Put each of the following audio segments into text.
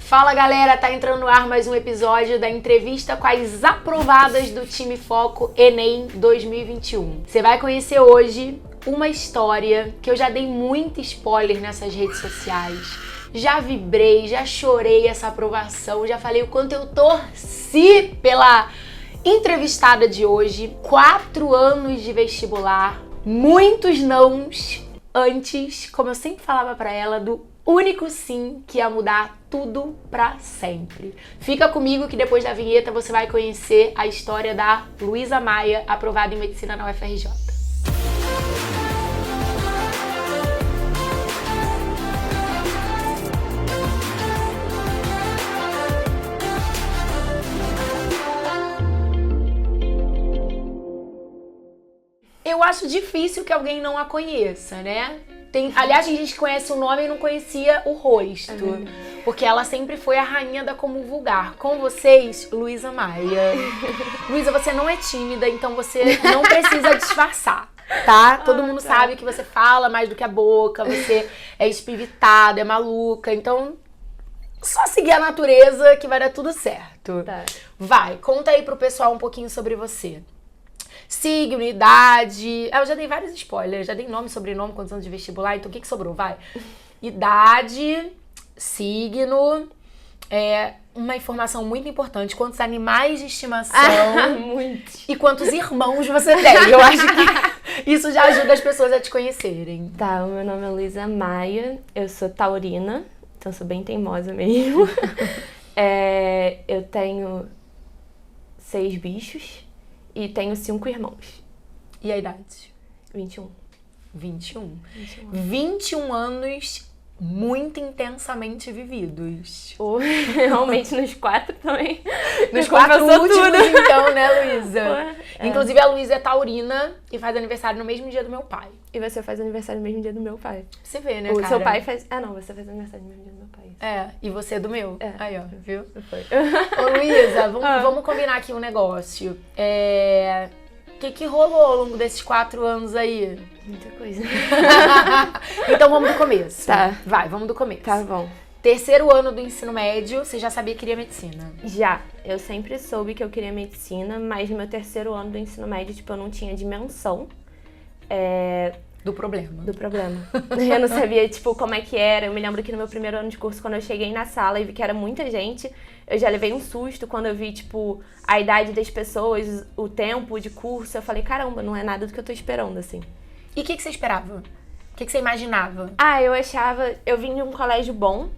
Fala galera, tá entrando no ar mais um episódio da entrevista com as aprovadas do Time Foco Enem 2021. Você vai conhecer hoje uma história que eu já dei muito spoiler nessas redes sociais. Já vibrei, já chorei essa aprovação, já falei o quanto eu torci pela entrevistada de hoje. 4 anos de vestibular, muitos nãos antes, como eu sempre falava pra ela, do único sim que ia mudar tudo pra sempre. Fica comigo que depois da vinheta você vai conhecer a história da Luísa Maia, aprovada em Medicina na UFRJ. Eu acho difícil que alguém não a conheça, né? Aliás, a gente conhece o nome e não conhecia o rosto. Porque ela sempre foi a rainha da como vulgar. Com vocês, Luísa Maia. Luísa, você não é tímida, então você não precisa disfarçar, tá? Todo mundo sabe que você fala mais do que a boca, você é espivitada, é maluca. Então, só seguir a natureza que vai dar tudo certo. Tá. Vai, conta aí pro pessoal um pouquinho sobre você. Signo, idade. Eu já dei vários spoilers, já dei nome, sobrenome, quantos anos de vestibular, então o que sobrou? Vai. Idade, signo, uma informação muito importante, quantos animais de estimação Muitos. e quantos irmãos você tem. Eu acho que isso já ajuda as pessoas a te conhecerem. Tá, o meu nome é Luísa Maia, eu sou taurina, então sou bem teimosa mesmo. Eu tenho 6 bichos. E tenho 5 irmãos. E a idade? 21. 21. 21 anos muito intensamente vividos. Realmente nos 4 também. Nos 4 últimos, tudo. então, né, Luísa? Inclusive, a Luísa é taurina e faz aniversário no mesmo dia do meu pai. E você faz aniversário no mesmo dia do meu pai. Você vê, né, O cara? seu pai faz... Ah, não, você faz aniversário no mesmo dia do meu pai. E você é do meu? É. Aí, ó, viu? Foi. Ô, Luísa, vamos combinar aqui um negócio. O que rolou ao longo desses 4 anos aí? Muita coisa. Então vamos do começo. Tá. Vai, vamos do começo. Tá bom. 3º ano do ensino médio, você já sabia que queria medicina? Já. Eu sempre soube que eu queria medicina, mas no meu 3º ano do ensino médio, eu não tinha dimensão. Do problema. Do problema. Eu não sabia, como é que era. Eu me lembro que no meu 1º ano de curso, quando eu cheguei na sala e vi que era muita gente, eu já levei um susto quando eu vi, a idade das pessoas, o tempo de curso. Eu falei, caramba, não é nada do que eu tô esperando, assim. E o que você esperava? O que você imaginava? Eu vim de um colégio bom,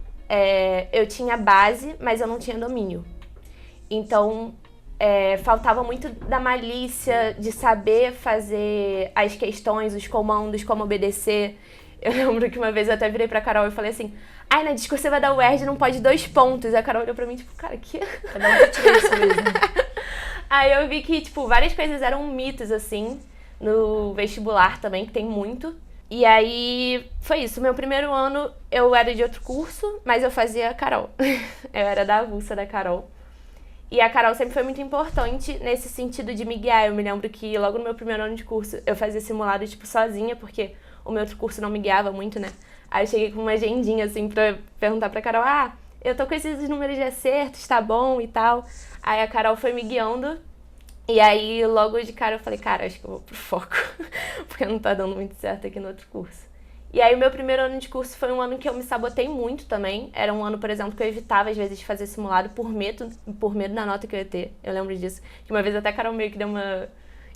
eu tinha base, mas eu não tinha domínio. Então, faltava muito da malícia, de saber fazer as questões, os comandos, como obedecer. Eu lembro que uma vez eu até virei pra Carol e falei assim, na discursiva da UERJ não pode 2 pontos. E a Carol olhou pra mim, cara, que... Cada um que tirou isso mesmo. Aí eu vi que, várias coisas eram mitos, assim, no vestibular também, que tem muito. E aí, foi isso. Meu 1º ano, eu era de outro curso, mas eu fazia a Carol. Eu era da avulsa da Carol. E a Carol sempre foi muito importante nesse sentido de me guiar. Eu me lembro que logo no meu 1º ano de curso, eu fazia simulado, sozinha, porque o meu outro curso não me guiava muito, né? Aí eu cheguei com uma agendinha, assim, pra perguntar pra Carol, eu tô com esses números de acertos, tá bom e tal. Aí a Carol foi me guiando. E aí, logo de cara, eu falei, cara, acho que eu vou pro foco, porque não tá dando muito certo aqui no outro curso. E aí, o meu 1º ano de curso foi um ano que eu me sabotei muito também. Era um ano, por exemplo, que eu evitava, às vezes, de fazer simulado por medo da nota que eu ia ter. Eu lembro disso. Que uma vez até a Carol meio que deu uma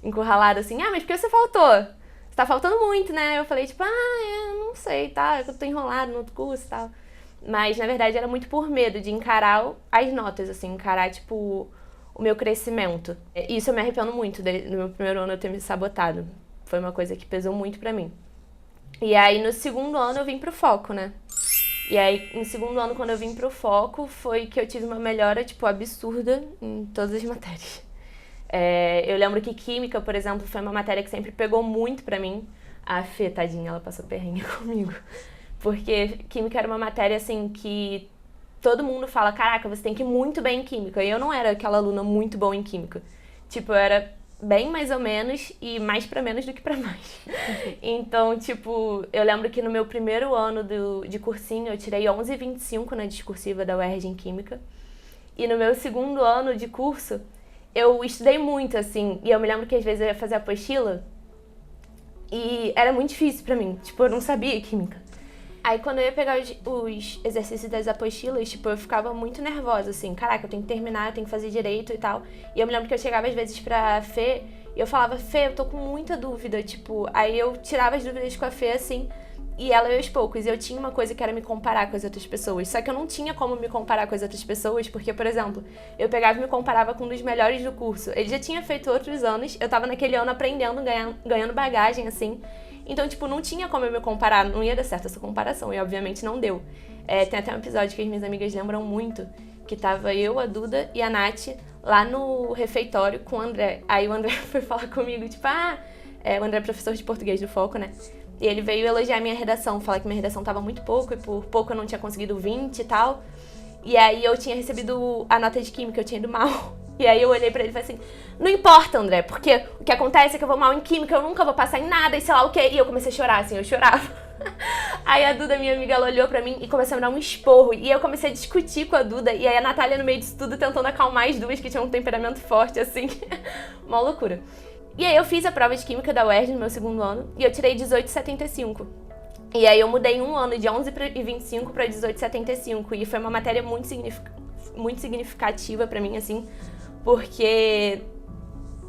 encurralada, assim, mas por que você faltou? Você tá faltando muito, né? Eu falei, eu não sei, tá? Eu tô enrolada no outro curso e tal. Mas, na verdade, era muito por medo de encarar as notas, assim, encarar, o meu crescimento. Isso eu me arrependo muito no meu 1º ano eu ter me sabotado. Foi uma coisa que pesou muito pra mim. E aí, no 2º ano, eu vim pro foco, né? E aí, no 2º ano, quando eu vim pro foco, foi que eu tive uma melhora, absurda em todas as matérias. Eu lembro que química, por exemplo, foi uma matéria que sempre pegou muito pra mim. A Fê, tadinha, ela passou perrengue comigo. Porque química era uma matéria, assim, que todo mundo fala, caraca, você tem que ir muito bem em química. E eu não era aquela aluna muito boa em química. Eu era bem mais ou menos e mais pra menos do que pra mais. Então, tipo, eu lembro que no meu primeiro ano de cursinho eu tirei 11,25 na discursiva da UERJ em Química. E no meu segundo ano de curso, eu estudei muito, assim, e eu me lembro que às vezes eu ia fazer apostila e era muito difícil pra mim, tipo, eu não sabia Química. Aí quando eu ia pegar os exercícios das apostilas, tipo, eu ficava muito nervosa, assim, caraca, eu tenho que terminar, eu tenho que fazer direito e tal. E eu me lembro que eu chegava às vezes pra Fê e eu falava, Fê, eu tô com muita dúvida, tipo, aí eu tirava as dúvidas com a Fê, assim, e ela ia aos poucos. E eu tinha uma coisa que era me comparar com as outras pessoas. Só que eu não tinha como me comparar com as outras pessoas, porque, por exemplo, eu pegava e me comparava com um dos melhores do curso. Ele já tinha feito outros anos, eu tava naquele ano aprendendo, ganhando bagagem, assim. Então, tipo, não tinha como eu me comparar, não ia dar certo essa comparação, e obviamente não deu. Tem até um episódio que as minhas amigas lembram muito, que tava eu, a Duda e a Nath lá no refeitório com o André. Aí o André foi falar comigo, tipo, o André é professor de português do Foco, né? E ele veio elogiar minha redação, falar que minha redação tava muito pouco, e por pouco eu não tinha conseguido 20 e tal. E aí eu tinha recebido a nota de Química, eu tinha ido mal. E aí eu olhei pra ele e falei assim, não importa, André, porque o que acontece é que eu vou mal em Química, eu nunca vou passar em nada, e sei lá o quê. E eu comecei a chorar, assim, eu chorava. Aí a Duda, minha amiga, ela olhou pra mim e começou a me dar um esporro. E eu comecei a discutir com a Duda, e aí a Natália no meio disso tudo tentando acalmar as duas, que tinham um temperamento forte, assim. Uma loucura. E aí eu fiz a prova de Química da UERJ no meu segundo ano, e eu tirei 18,75. E aí eu mudei um ano de 11,25 pra 18,75, e foi uma matéria muito significativa pra mim, assim, porque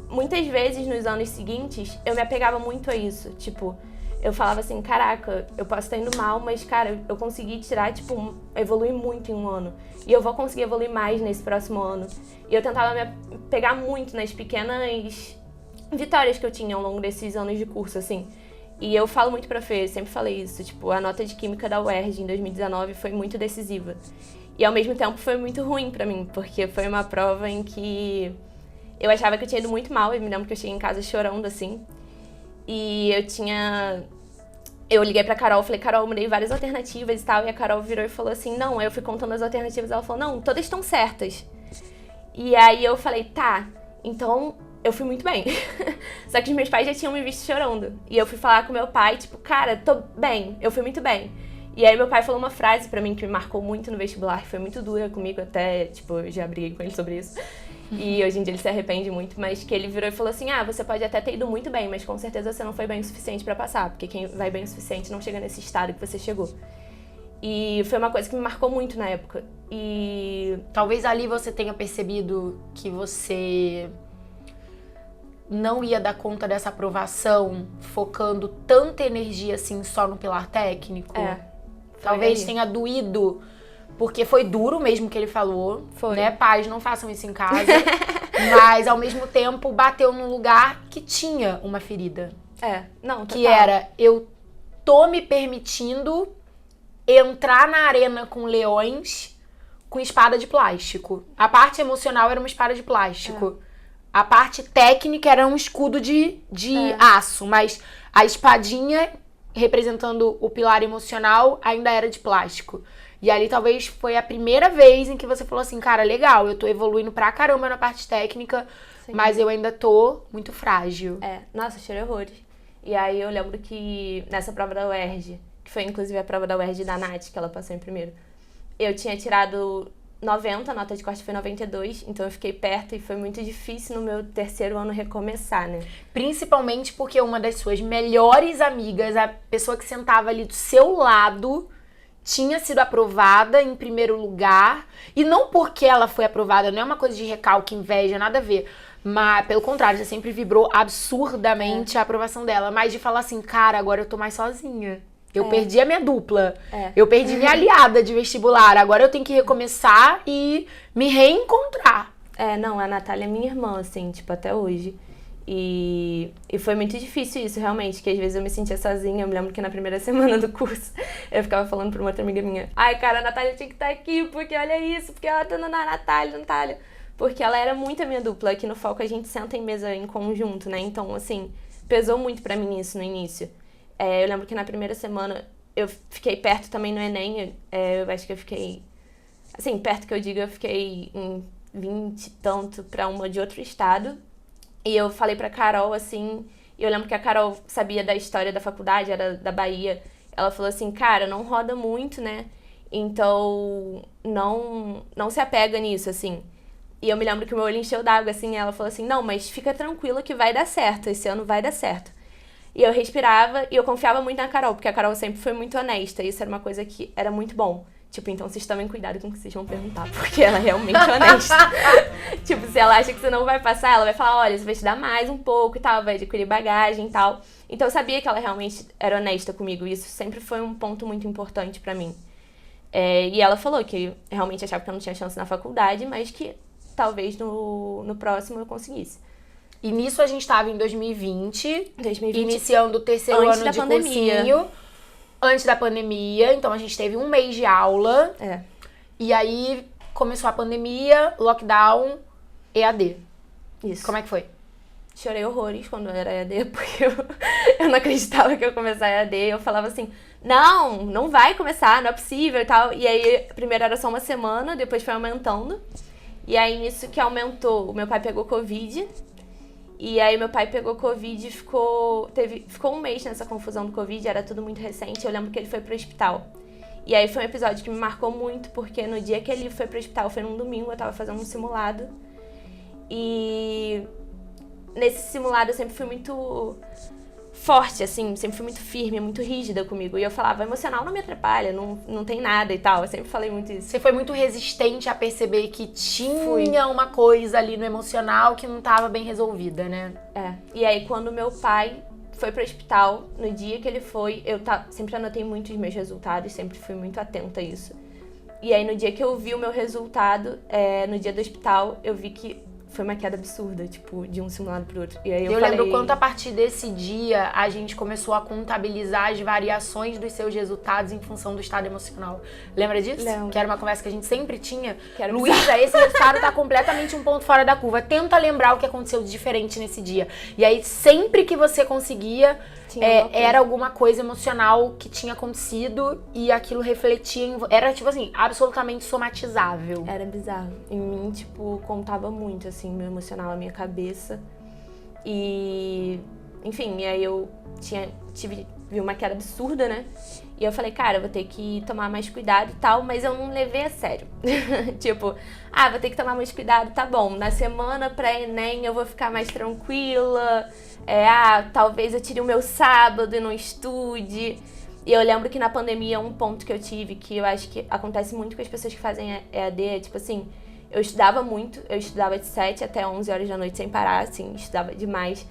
muitas vezes nos anos seguintes eu me apegava muito a isso, tipo, eu falava assim, caraca, eu posso estar indo mal, mas cara, eu consegui tirar, tipo, evoluir muito em um ano, e eu vou conseguir evoluir mais nesse próximo ano. E eu tentava me pegar muito nas pequenas vitórias que eu tinha ao longo desses anos de curso, assim. E eu falo muito pra Fê, sempre falei isso, tipo, a nota de Química da UERJ em 2019 foi muito decisiva. E ao mesmo tempo foi muito ruim pra mim, porque foi uma prova em que eu achava que eu tinha ido muito mal, e me lembro que eu cheguei em casa chorando, assim. E eu liguei pra Carol, falei, Carol, eu mudei várias alternativas e tal, e a Carol virou e falou assim, não, aí eu fui contando as alternativas, ela falou, não, todas estão certas. E aí eu falei, tá, então eu fui muito bem. Só que os meus pais já tinham me visto chorando. E eu fui falar com meu pai, tipo, cara, tô bem, eu fui muito bem. E aí meu pai falou uma frase pra mim que me marcou muito no vestibular, que foi muito dura comigo até, tipo, eu já briguei com ele sobre isso. E hoje em dia ele se arrepende muito, mas que ele virou e falou assim, você pode até ter ido muito bem, mas com certeza você não foi bem o suficiente pra passar, porque quem vai bem o suficiente não chega nesse estado que você chegou. E foi uma coisa que me marcou muito na época. E talvez ali você tenha percebido que você não ia dar conta dessa aprovação focando tanta energia assim só no pilar técnico. Talvez tenha doído, porque foi duro mesmo que ele falou, né? Pais, não façam isso em casa. Mas ao mesmo tempo bateu num lugar que tinha uma ferida. Não, total. Que era, eu tô me permitindo entrar na arena com leões com espada de plástico. A parte emocional era uma espada de plástico. A parte técnica era um escudo de aço, mas a espadinha representando o pilar emocional ainda era de plástico. E ali talvez foi a primeira vez em que você falou assim, cara, legal, eu tô evoluindo pra caramba na parte técnica, sim, mas eu ainda tô muito frágil. Nossa, chorei horrores. E aí eu lembro que nessa prova da UERJ, que foi inclusive a prova da UERJ da Nath, que ela passou em primeiro, eu tinha tirado 90, a nota de corte foi 92, então eu fiquei perto e foi muito difícil no meu terceiro ano recomeçar, né? Principalmente porque uma das suas melhores amigas, a pessoa que sentava ali do seu lado, tinha sido aprovada em primeiro lugar, e não porque ela foi aprovada, não é uma coisa de recalque, inveja, nada a ver, mas pelo contrário, você sempre vibrou absurdamente a aprovação dela, mas de falar assim, cara, agora eu tô mais sozinha. Eu perdi a minha dupla, eu perdi minha aliada de vestibular, agora eu tenho que recomeçar e me reencontrar. Não, a Natália é minha irmã, assim, tipo, até hoje. E foi muito difícil isso, realmente, que às vezes eu me sentia sozinha. Eu me lembro que na primeira semana do curso, eu ficava falando pra uma outra amiga minha, ai, cara, a Natália tinha que estar aqui, porque olha isso, porque ela tá na Natália. Porque ela era muito a minha dupla, aqui no Foco a gente senta em mesa em conjunto, né? Então, assim, pesou muito pra mim isso no início. Eu lembro que na primeira semana eu fiquei perto também no Enem, eu acho que eu fiquei, assim, perto que eu digo, eu fiquei em 20 e tanto pra uma de outro estado. E eu falei pra Carol, assim, e eu lembro que a Carol sabia da história da faculdade, era da Bahia. Ela falou assim, cara, não roda muito, né? Então, não se apega nisso, assim. E eu me lembro que o meu olho encheu d'água, assim, e ela falou assim, não, mas fica tranquila que vai dar certo, esse ano vai dar certo. E eu respirava e eu confiava muito na Carol, porque a Carol sempre foi muito honesta, e isso era uma coisa que era muito bom. Tipo, então vocês tomem cuidado com o que vocês vão perguntar, porque ela é realmente honesta. Tipo, se ela acha que você não vai passar, ela vai falar, olha, você vai te dar mais um pouco e tal, vai adquirir bagagem e tal. Então eu sabia que ela realmente era honesta comigo, e isso sempre foi um ponto muito importante pra mim. E ela falou que realmente achava que eu não tinha chance na faculdade, mas que talvez no próximo eu conseguisse. E nisso a gente estava em 2020, 2020, iniciando o terceiro antes ano da de pandemia. cursinho, antes da pandemia. Então a gente teve um mês de aula. E aí começou a pandemia, lockdown, EAD. Isso. Como é que foi? Chorei horrores quando era EAD, porque eu não acreditava que eu ia começar EAD. Eu falava assim, não vai começar, não é possível e tal. E aí, primeiro era só uma semana, depois foi aumentando. E aí, nisso que aumentou, o meu pai pegou Covid. E aí, meu pai pegou Covid e ficou um mês nessa confusão do Covid, era tudo muito recente. Eu lembro que ele foi pro hospital. E aí, foi um episódio que me marcou muito, porque no dia que ele foi pro hospital, foi num domingo, eu tava fazendo um simulado. E nesse simulado eu sempre fui muito forte, assim, sempre fui muito firme, muito rígida comigo. E eu falava, emocional não me atrapalha, não tem nada e tal. Eu sempre falei muito isso. Você foi muito resistente a perceber que tinha uma coisa ali no emocional que não estava bem resolvida, né? E aí, quando meu pai foi pro hospital, no dia que ele foi, eu sempre anotei muito os meus resultados, sempre fui muito atenta a isso. E aí, no dia que eu vi o meu resultado, no dia do hospital, eu vi que foi uma queda absurda, tipo, de um simulado pro outro. E aí eu falei... lembro quanto a partir desse dia a gente começou a contabilizar as variações dos seus resultados em função do estado emocional. Lembra disso? Lembro. Que era uma conversa que a gente sempre tinha. Era Luísa, esse resultado tá completamente um ponto fora da curva. Tenta lembrar o que aconteceu de diferente nesse dia. E aí, sempre que você conseguia, era alguma coisa emocional que tinha acontecido e aquilo refletia em... Era, tipo assim, absolutamente somatizável. Era bizarro. Em mim, tipo, contava muito, assim, meu emocional, a minha cabeça. E, enfim, e aí eu vi uma queda absurda, né? E eu falei, cara, eu vou ter que tomar mais cuidado e tal, mas eu não levei a sério. Tipo, vou ter que tomar mais cuidado, tá bom. Na semana pré-ENEM eu vou ficar mais tranquila. Talvez eu tire o meu sábado e não estude. E eu lembro que na pandemia um ponto que eu tive, que eu acho que acontece muito com as pessoas que fazem EAD, tipo assim, eu estudava muito, eu estudava de 7 até 11 horas da noite sem parar, assim, estudava demais.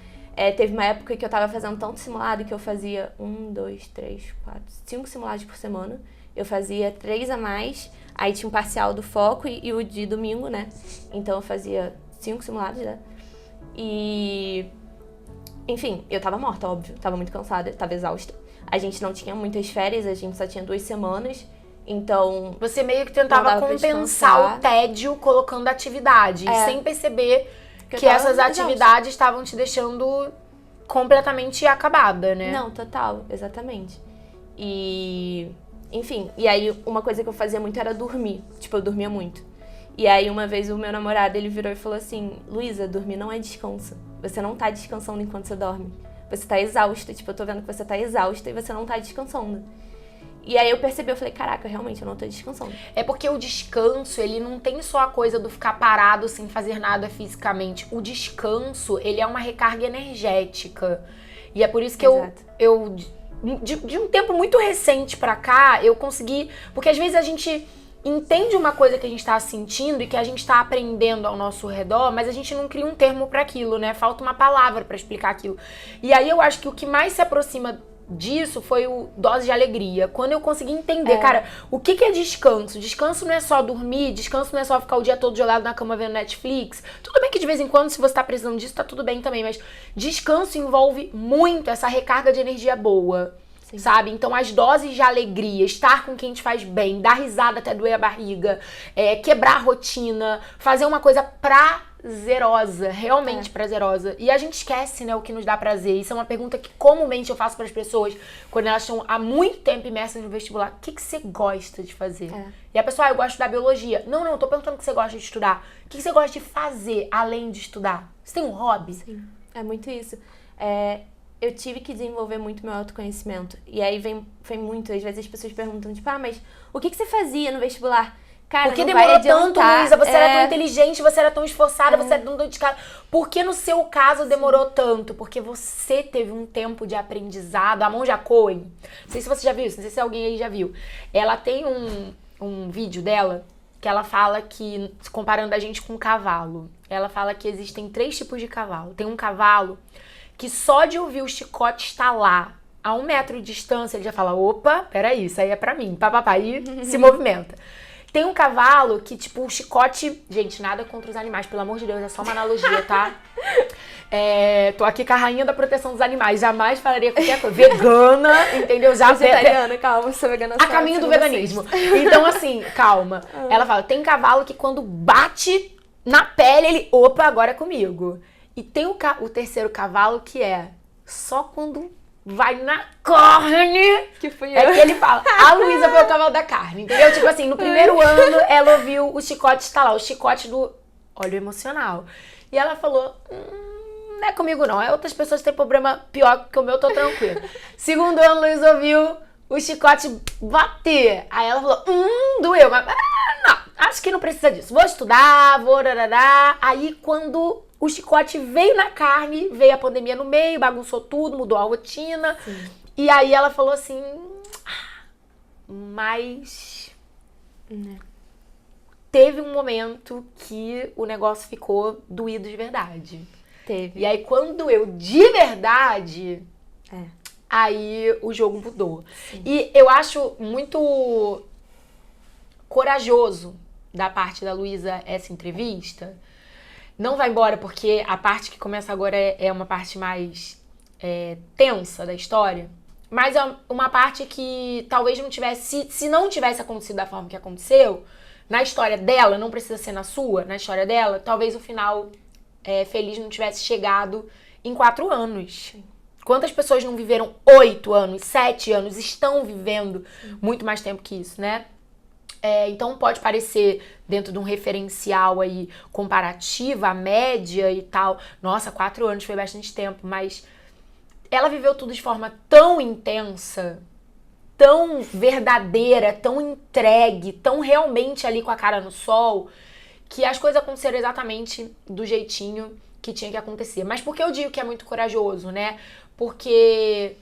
Teve uma época que eu tava fazendo tanto simulado que eu fazia 1, 2, 3, 4, 5 simulados por semana. Eu fazia 3 a mais, aí tinha um parcial do foco e o de domingo, né? Então eu fazia 5 simulados, né? E... enfim, eu tava morta, óbvio, tava muito cansada, tava exausta. A gente não tinha muitas férias, a gente só tinha 2 semanas, então... Você meio que tentava compensar o tédio colocando atividade, sem perceber que essas atividades estavam te deixando completamente acabada, né? Não, total, exatamente. E, enfim, e aí uma coisa que eu fazia muito era dormir, tipo, eu dormia muito. E aí uma vez o meu namorado, ele virou e falou assim, Luísa, dormir não é descanso, você não tá descansando enquanto você dorme. Você tá exausta, tipo, eu tô vendo que você tá exausta e você não tá descansando. E aí eu percebi, eu falei, caraca, realmente eu não tô descansando. É porque o descanso, ele não tem só a coisa do ficar parado sem fazer nada fisicamente. O descanso, ele é uma recarga energética. E é por isso que eu de um tempo muito recente pra cá, eu consegui... Porque às vezes a gente entende uma coisa que a gente tá sentindo e que a gente tá aprendendo ao nosso redor, mas a gente não cria um termo pra aquilo, né? Falta uma palavra pra explicar aquilo. E aí eu acho que o que mais se aproxima disso foi o dose de alegria. Quando eu consegui entender, cara, o que é descanso? Descanso não é só dormir, descanso não é só ficar o dia todo jogado na cama vendo Netflix. Tudo bem que de vez em quando, se você tá precisando disso, tá tudo bem também, mas descanso envolve muito essa recarga de energia boa. Sim. Sabe? Então as doses de alegria, estar com quem te faz bem, dar risada até doer a barriga, quebrar a rotina, fazer uma coisa prazerosa prazerosa, realmente prazerosa. E a gente esquece, né, o que nos dá prazer. Isso é uma pergunta que comumente eu faço para as pessoas quando elas estão há muito tempo imersas no vestibular. O que você gosta de fazer? E a pessoa, eu gosto de estudar biologia. Não, eu tô perguntando o que você gosta de estudar. O que você gosta de fazer além de estudar? Você tem um hobby? Sim, é muito isso. Eu tive que desenvolver muito meu autoconhecimento. E aí vem muito, às vezes as pessoas perguntam, tipo, mas o que você fazia no vestibular? Cara, Por que não demorou vai adiantar. tanto, Luísa? Você era tão inteligente, você era tão esforçada, você era tão dedicada. Por que no seu caso demorou tanto? Porque você teve um tempo de aprendizado. A Monja Coen, não sei se você já viu isso, não sei se alguém aí já viu. Ela tem um vídeo dela que ela fala que, comparando a gente com um cavalo, ela fala que existem 3 tipos de cavalo. Tem um cavalo que só de ouvir o chicote estalar a 1 metro de distância, ele já fala, opa, peraí, isso aí é pra mim, papapá, e se movimenta. Tem um cavalo que, tipo, o chicote... Gente, nada contra os animais, pelo amor de Deus, é só uma analogia, tá? Tô aqui com a rainha da proteção dos animais, jamais falaria qualquer coisa. Vegana, entendeu? Já vegetariana, calma, sou vegana. A caminho do veganismo. Então, assim, calma. Ela fala, tem cavalo que quando bate na pele, ele... Opa, agora é comigo. E tem o terceiro cavalo que é só quando... vai na carne, que fui eu. É que ele fala, a Luísa foi o cavalo da carne, entendeu? Tipo assim, no primeiro ano, ela ouviu o chicote estalar, o chicote do óleo emocional. E ela falou, não é comigo não, outras pessoas têm problema pior que o meu, tô tranquila. Segundo ano, Luísa ouviu o chicote bater. Aí ela falou, doeu, mas não, acho que não precisa disso. Vou estudar, vou rarará. Aí quando... o chicote veio na carne, veio a pandemia no meio, bagunçou tudo, mudou a rotina. Sim. E aí ela falou assim, mas teve um momento que o negócio ficou doído de verdade. Teve. E aí quando doeu de verdade, aí o jogo mudou. Sim. E eu acho muito corajoso da parte da Luísa essa entrevista. Não vai embora, porque a parte que começa agora é uma parte mais tensa da história. Mas é uma parte que talvez não tivesse... Se não tivesse acontecido da forma que aconteceu, na história dela, não precisa ser na sua, na história dela, talvez o final feliz não tivesse chegado em 4 anos. Quantas pessoas não viveram 8 anos, 7 anos, estão vivendo muito mais tempo que isso, né? Então pode parecer dentro de um referencial aí comparativo, a média e tal. Nossa, 4 anos foi bastante tempo, mas ela viveu tudo de forma tão intensa, tão verdadeira, tão entregue, tão realmente ali com a cara no sol, que as coisas aconteceram exatamente do jeitinho que tinha que acontecer. Mas por que eu digo que é muito corajoso, né? Porque...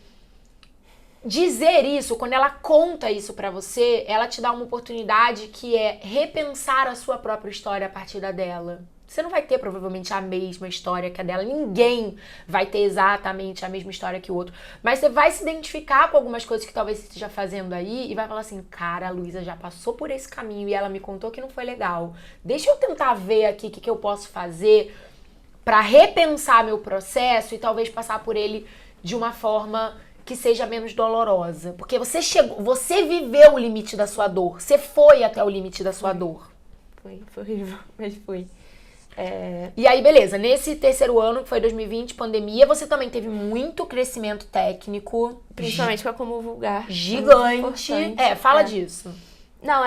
dizer isso, quando ela conta isso pra você, ela te dá uma oportunidade que é repensar a sua própria história a partir da dela. Você não vai ter provavelmente a mesma história que a dela, ninguém vai ter exatamente a mesma história que o outro, mas você vai se identificar com algumas coisas que talvez você esteja fazendo aí e vai falar assim, cara, a Luísa já passou por esse caminho e ela me contou que não foi legal. Deixa eu tentar ver aqui o que eu posso fazer pra repensar meu processo e talvez passar por ele de uma forma... que seja menos dolorosa. Porque você viveu o limite da sua dor. Você foi até o limite da sua dor. Foi horrível, mas foi. E aí, beleza. Nesse terceiro ano, que foi 2020, pandemia, você também teve muito crescimento técnico. Principalmente com a Como Vulgar. Gigante. Fala disso. Não,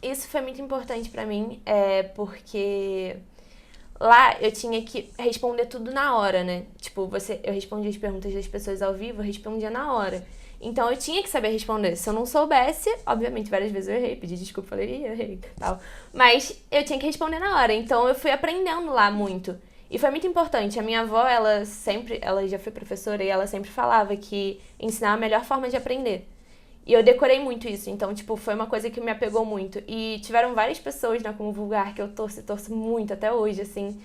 isso foi muito importante pra mim, porque... lá eu tinha que responder tudo na hora, né? Tipo, eu respondia as perguntas das pessoas ao vivo, eu respondia na hora. Então eu tinha que saber responder. Se eu não soubesse, obviamente, várias vezes eu errei, pedi desculpa, falei, errei, tal. Mas eu tinha que responder na hora. Então eu fui aprendendo lá muito. E foi muito importante. A minha avó, ela já foi professora e ela sempre falava que ensinar é a melhor forma de aprender. E eu decorei muito isso, então, tipo, foi uma coisa que me apegou muito. E tiveram várias pessoas na Como Vulgar que eu torço muito até hoje, assim.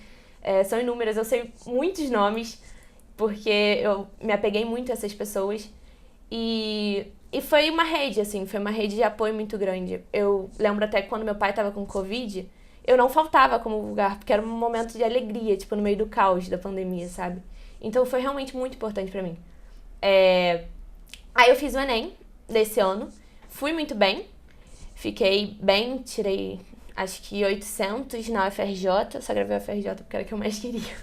São inúmeras, eu sei muitos nomes, porque eu me apeguei muito a essas pessoas. E foi uma rede, assim, foi uma rede de apoio muito grande. Eu lembro até que quando meu pai tava com Covid, eu não faltava a Como Vulgar, porque era um momento de alegria, tipo, no meio do caos da pandemia, sabe? Então foi realmente muito importante pra mim. Aí eu fiz o Enem desse ano, fui muito bem, fiquei bem, tirei acho que 800 na UFRJ, só gravei a UFRJ porque era o que eu mais queria.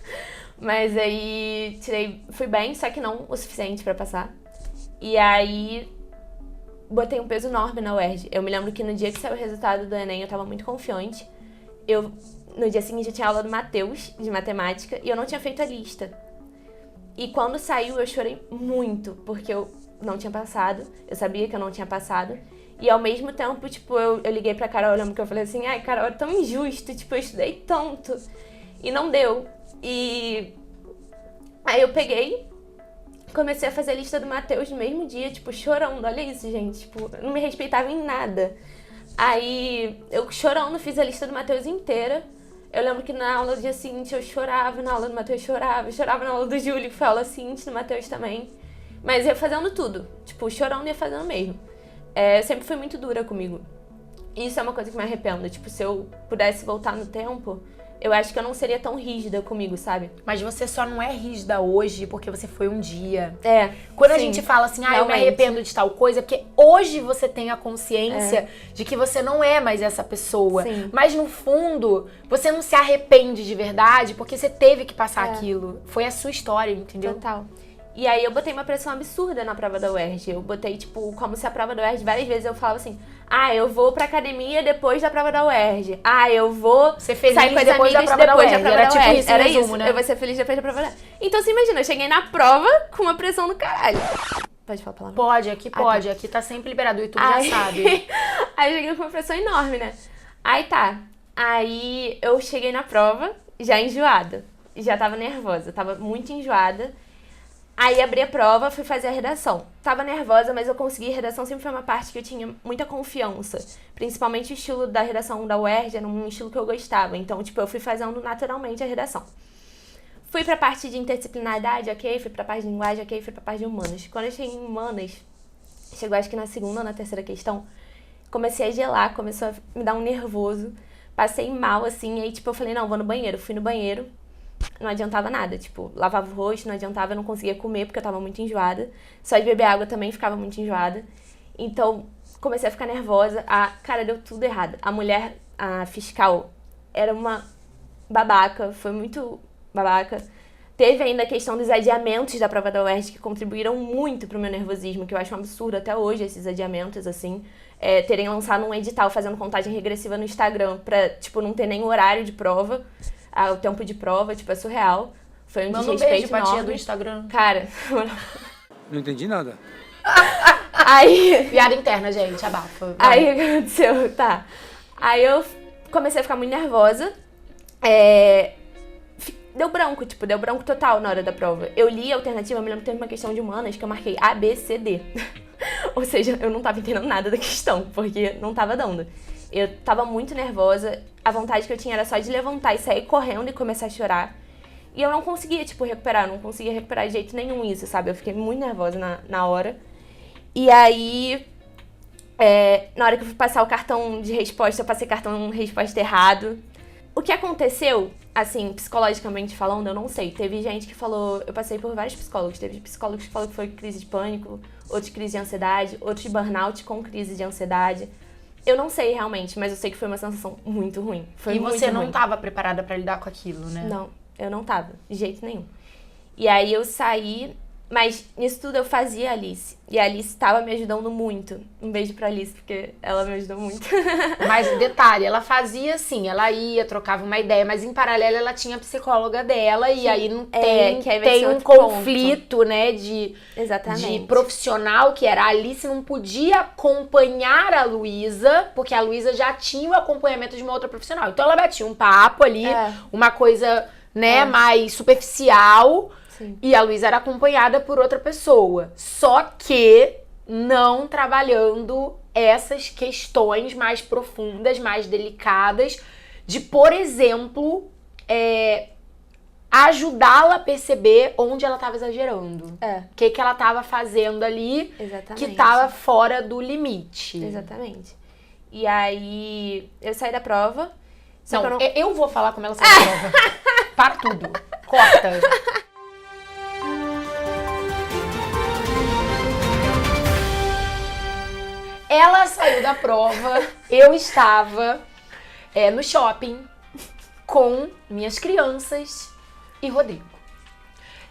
Mas aí fui bem, só que não o suficiente pra passar. E aí botei um peso enorme na UERJ. Eu me lembro que no dia que saiu o resultado do Enem eu tava muito confiante. No dia seguinte eu tinha aula do Matheus, de matemática, e eu não tinha feito a lista. E quando saiu eu chorei muito, porque eu não tinha passado, eu sabia que eu não tinha passado. E ao mesmo tempo, tipo, eu liguei pra Carol, eu lembro que eu falei assim, ai, Carol, é tão injusto, tipo, eu estudei tanto. E não deu. E aí eu peguei, comecei a fazer a lista do Matheus no mesmo dia, tipo, chorando, olha isso, gente, tipo, eu não me respeitava em nada. Aí eu chorando fiz a lista do Matheus inteira. Eu lembro que na aula do dia seguinte eu chorava, na aula do Matheus eu chorava na aula do Júlio, que foi a aula seguinte do Matheus também. Mas ia fazendo tudo, tipo, chorando e ia fazendo mesmo. Eu sempre fui muito dura comigo. E isso é uma coisa que me arrependo. Tipo, se eu pudesse voltar no tempo, eu acho que eu não seria tão rígida comigo, sabe? Mas você só não é rígida hoje porque você foi um dia. Quando a gente fala assim, eu me arrependo de tal coisa, porque hoje você tem a consciência de que você não é mais essa pessoa. Sim. Mas no fundo, você não se arrepende de verdade porque você teve que passar aquilo. Foi a sua história, entendeu? Total. E aí eu botei uma pressão absurda na prova da UERJ. Eu botei, tipo, como se a prova da UERJ, várias vezes eu falava assim, eu vou pra academia depois da prova da UERJ. Eu vou ser feliz sair com as depois amigas da prova depois da da UERJ. prova da Era UERJ. tipo isso, Era resumo, isso, né? eu vou ser feliz depois da prova da UERJ. Então você imagina, eu cheguei na prova com uma pressão do caralho. Pode falar a palavra? Pode, aqui pode. Aqui tá sempre liberado, e tu já sabe. Aí eu cheguei com uma pressão enorme, né? Aí eu cheguei na prova já enjoada. Já tava nervosa, tava muito enjoada. Aí abri a prova, fui fazer a redação. Tava nervosa, mas eu consegui. A redação sempre foi uma parte que eu tinha muita confiança. Principalmente o estilo da redação da UERJ, era um estilo que eu gostava. Então, tipo, eu fui fazendo naturalmente a redação. Fui pra parte de interdisciplinaridade, ok. Fui pra parte de linguagem, ok. Fui pra parte de humanas. Quando eu cheguei em humanas, chegou acho que na segunda ou na terceira questão, comecei a gelar, começou a me dar um nervoso. Passei mal, assim, aí tipo, eu falei, não, vou no banheiro. Fui no banheiro. Não adiantava nada, tipo, lavava o rosto, não adiantava, eu não conseguia comer porque eu tava muito enjoada. Só de beber água também ficava muito enjoada. Então, comecei a ficar nervosa. Cara, deu tudo errado. A mulher, a fiscal, era uma babaca, foi muito babaca. Teve ainda a questão dos adiamentos da prova da UERJ que contribuíram muito pro meu nervosismo, que eu acho um absurdo até hoje esses adiamentos, assim. Terem lançado um edital fazendo contagem regressiva no Instagram pra, tipo, não ter nem horário de prova. O tempo de prova, tipo, é surreal. Foi um desrespeito pra enorme. tia do Instagram. Cara... Não entendi nada. Aí... Piada interna, gente, abafa. Aí o que aconteceu? Aí eu comecei a ficar muito nervosa. Deu branco total na hora da prova. Eu li a alternativa, eu me lembro que teve uma questão de humanas que eu marquei A, B, C, D. Ou seja, eu não tava entendendo nada da questão, porque não tava dando. Eu tava muito nervosa, a vontade que eu tinha era só de levantar e sair correndo e começar a chorar. E eu não conseguia, tipo, recuperar, não conseguia recuperar de jeito nenhum isso, sabe? Eu fiquei muito nervosa na hora. E aí, na hora que eu fui passar o cartão de resposta, eu passei cartão de resposta errado. O que aconteceu, assim, psicologicamente falando, eu não sei. Teve gente que falou, eu passei por vários psicólogos, teve psicólogos que falaram que foi crise de pânico, outros crise de ansiedade, outros de burnout com crise de ansiedade. Eu não sei realmente, mas eu sei que foi uma sensação muito ruim. E você não estava preparada pra lidar com aquilo, né? Não, eu não tava, de jeito nenhum. E aí eu saí, mas nisso tudo eu fazia a Alice. E a Alice estava me ajudando muito. Um beijo pra Alice, porque ela me ajudou muito. Mas detalhe, ela fazia assim, ela ia, trocava uma ideia, mas em paralelo ela tinha a psicóloga dela e aí não tem, que aí vai ser tem um outro conflito, né, de Exatamente. profissional, que era a Alice não podia acompanhar a Luísa, porque a Luísa já tinha o acompanhamento de uma outra profissional. Então ela batia um papo ali, uma coisa, né, mais superficial. Sim. E a Luísa era acompanhada por outra pessoa. Só que não trabalhando essas questões mais profundas, mais delicadas, de, por exemplo, ajudá-la a perceber onde ela estava exagerando. O que ela estava fazendo ali. Exatamente. Que estava fora do limite. Exatamente. E aí eu saí da prova. Não, eu vou falar como ela saiu da prova. Para tudo. Corta. Ela saiu da prova, eu estava no shopping com minhas crianças e Rodrigo.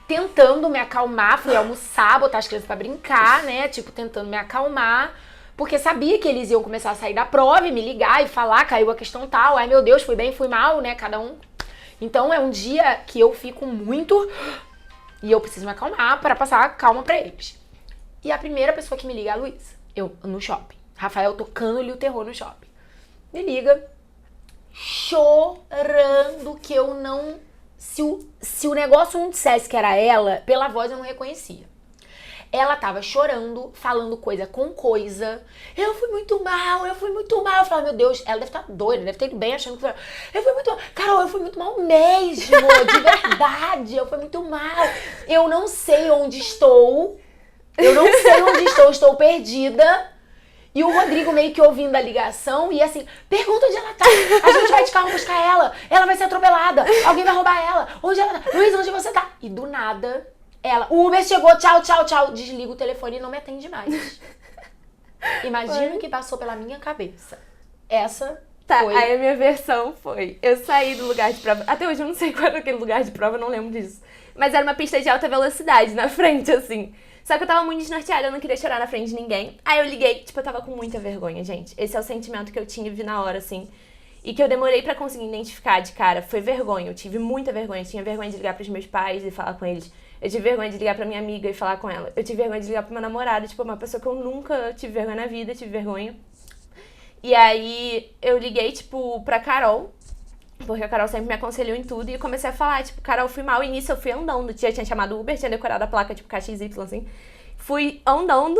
Tentando me acalmar, fui almoçar, botar as crianças pra brincar, né? Tipo, tentando me acalmar, porque sabia que eles iam começar a sair da prova e me ligar e falar, caiu a questão tal, ai meu Deus, fui bem, fui mal, né? Cada um. Então é um dia que eu fico muito... E eu preciso me acalmar para passar calma pra eles. E a primeira pessoa que me liga é a Luísa. Eu, no shopping. Rafael tocando-lhe o terror no shopping. Me liga, chorando que eu não... Se o negócio não dissesse que era ela, pela voz eu não reconhecia. Ela tava chorando, falando coisa com coisa. Eu fui muito mal, eu fui muito mal. Eu falava, meu Deus, ela deve estar doida, deve ter ido bem achando que eu fui muito mal. Carol, eu fui muito mal mesmo, de verdade, eu fui muito mal. Eu não sei onde estou, estou perdida. E o Rodrigo meio que ouvindo a ligação e assim, pergunta onde ela tá, a gente vai de carro buscar ela vai ser atropelada, alguém vai roubar ela, onde ela tá? Luiz, onde você tá? E do nada, ela, o Uber chegou, tchau, tchau, tchau, desliga o telefone e não me atende mais. Imagina o que passou pela minha cabeça. Essa foi... Aí a minha versão foi, eu saí do lugar de prova, até hoje eu não sei qual era aquele lugar de prova, eu não lembro disso, mas era uma pista de alta velocidade na frente, assim. Só que eu tava muito desnorteada, eu não queria chorar na frente de ninguém. Aí eu liguei, tipo, eu tava com muita vergonha, gente. Esse é o sentimento que eu vi na hora, assim. E que eu demorei pra conseguir identificar de cara. Foi vergonha, eu tive muita vergonha. Eu tinha vergonha de ligar pros meus pais e falar com eles. Eu tive vergonha de ligar pra minha amiga e falar com ela. Eu tive vergonha de ligar pro meu namorado, tipo, uma pessoa que eu nunca tive vergonha na vida, tive vergonha. E aí eu liguei, tipo, pra Carol, porque a Carol sempre me aconselhou em tudo, e comecei a falar, tipo, Carol, fui mal, e nisso eu fui andando, já tinha chamado Uber, tinha decorado a placa, tipo, KXY, assim, fui andando,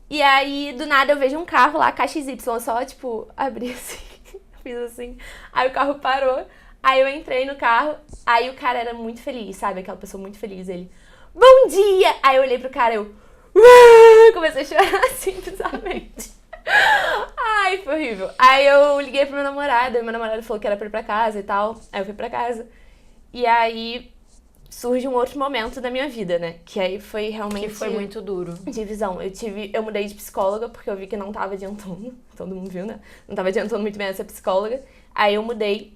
e aí, do nada, eu vejo um carro lá, KXY, só, tipo, abri assim, fiz assim, aí o carro parou, aí eu entrei no carro, aí o cara era muito feliz, sabe, aquela pessoa muito feliz, ele, bom dia! Aí eu olhei pro cara, eu, comecei a chorar assim, bizarramente. Ai, foi horrível. Aí eu liguei pro meu namorado, e meu namorado falou que era pra ir pra casa e tal. Aí eu fui pra casa. E aí surge um outro momento da minha vida, né? Que aí foi realmente... Que foi muito duro. Divisão. Eu mudei de psicóloga porque eu vi que não tava adiantando. Todo mundo viu, né? Não tava adiantando muito bem essa psicóloga. Aí eu mudei.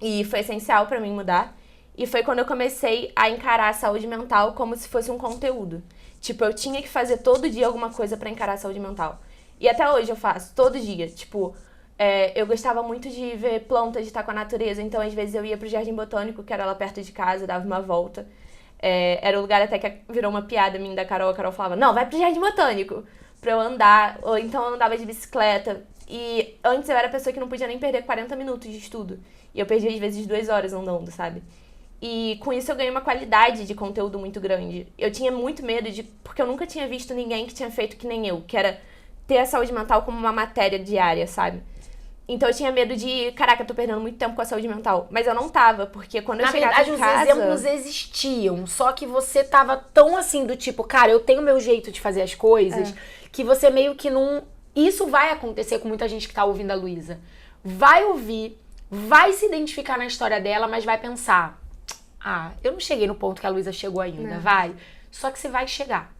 E foi essencial pra mim mudar. E foi quando eu comecei a encarar a saúde mental como se fosse um conteúdo. Tipo, eu tinha que fazer todo dia alguma coisa pra encarar a saúde mental. E até hoje eu faço, todo dia. Tipo, eu gostava muito de ver plantas, de estar com a natureza. Então, às vezes, eu ia pro Jardim Botânico, que era lá perto de casa, dava uma volta. Era o lugar até que virou uma piada minha da Carol. A Carol falava, não, vai pro Jardim Botânico, pra eu andar. Ou então eu andava de bicicleta. E antes eu era a pessoa que não podia nem perder 40 minutos de estudo. E eu perdi, às vezes, 2 horas andando, sabe? E com isso eu ganhei uma qualidade de conteúdo muito grande. Eu tinha muito medo porque eu nunca tinha visto ninguém que tinha feito que nem eu, que era ter a saúde mental como uma matéria diária, sabe? Então eu tinha medo de, caraca, eu tô perdendo muito tempo com a saúde mental. Mas eu não tava, porque quando eu chegava em casa... Na verdade, os exemplos existiam, só que você tava tão assim do tipo, cara, eu tenho meu jeito de fazer as coisas, que você meio que não... Isso vai acontecer com muita gente que tá ouvindo a Luísa. Vai ouvir, vai se identificar na história dela, mas vai pensar, eu não cheguei no ponto que a Luísa chegou ainda, vai. Só que você vai chegar.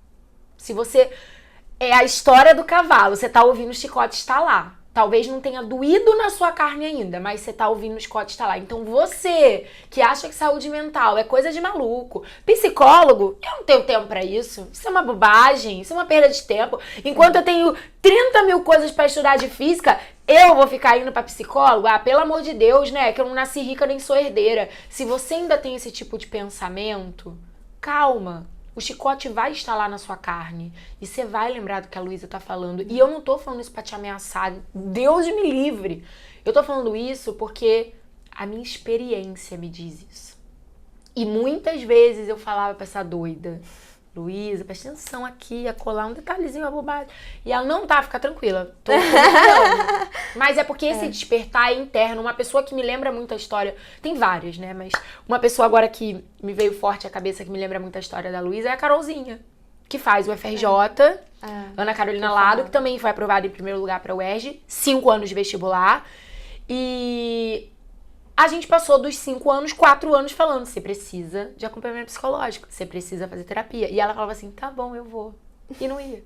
Se você... É a história do cavalo, você tá ouvindo o chicote estalar. Talvez não tenha doído na sua carne ainda, mas você tá ouvindo o chicote estalar. Então você que acha que saúde mental é coisa de maluco, psicólogo, eu não tenho tempo pra isso. Isso é uma bobagem, isso é uma perda de tempo. Enquanto eu tenho 30 mil coisas pra estudar de física, eu vou ficar indo pra psicólogo? Pelo amor de Deus, né? Que eu não nasci rica nem sou herdeira. Se você ainda tem esse tipo de pensamento, calma. O chicote vai estalar na sua carne. E você vai lembrar do que a Luísa tá falando. E eu não tô falando isso pra te ameaçar. Deus me livre. Eu tô falando isso porque a minha experiência me diz isso. E muitas vezes eu falava pra essa doida, Luísa, presta atenção aqui, ia colar um detalhezinho, uma bobagem. E ela, não tá, fica tranquila. Tô Mas é porque esse despertar é interno. Uma pessoa que me lembra muito a história... Tem várias, né? Mas uma pessoa agora que me veio forte à cabeça, que me lembra muito a história da Luísa, é a Carolzinha. Que faz o FRJ, Ana Carolina Lado, que também foi aprovada em primeiro lugar pra UERJ. 5 anos de vestibular. E... a gente passou dos 5 anos, 4 anos falando, você precisa de acompanhamento psicológico, você precisa fazer terapia. E ela falava assim, tá bom, eu vou. E não ia.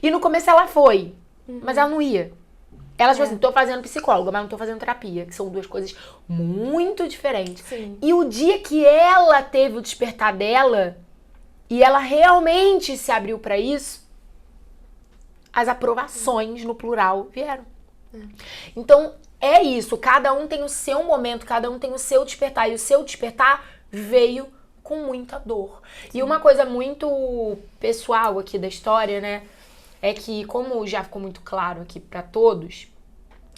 E no começo ela foi, mas ela não ia. Ela, tipo assim, tô fazendo psicóloga, mas não tô fazendo terapia, que são duas coisas muito diferentes. Sim. E o dia que ela teve o despertar dela, e ela realmente se abriu pra isso, as aprovações, no plural, vieram. Então, é isso. Cada um tem o seu momento, cada um tem o seu despertar. E o seu despertar veio com muita dor. Sim. E uma coisa muito pessoal aqui da história, né? É que, como já ficou muito claro aqui pra todos,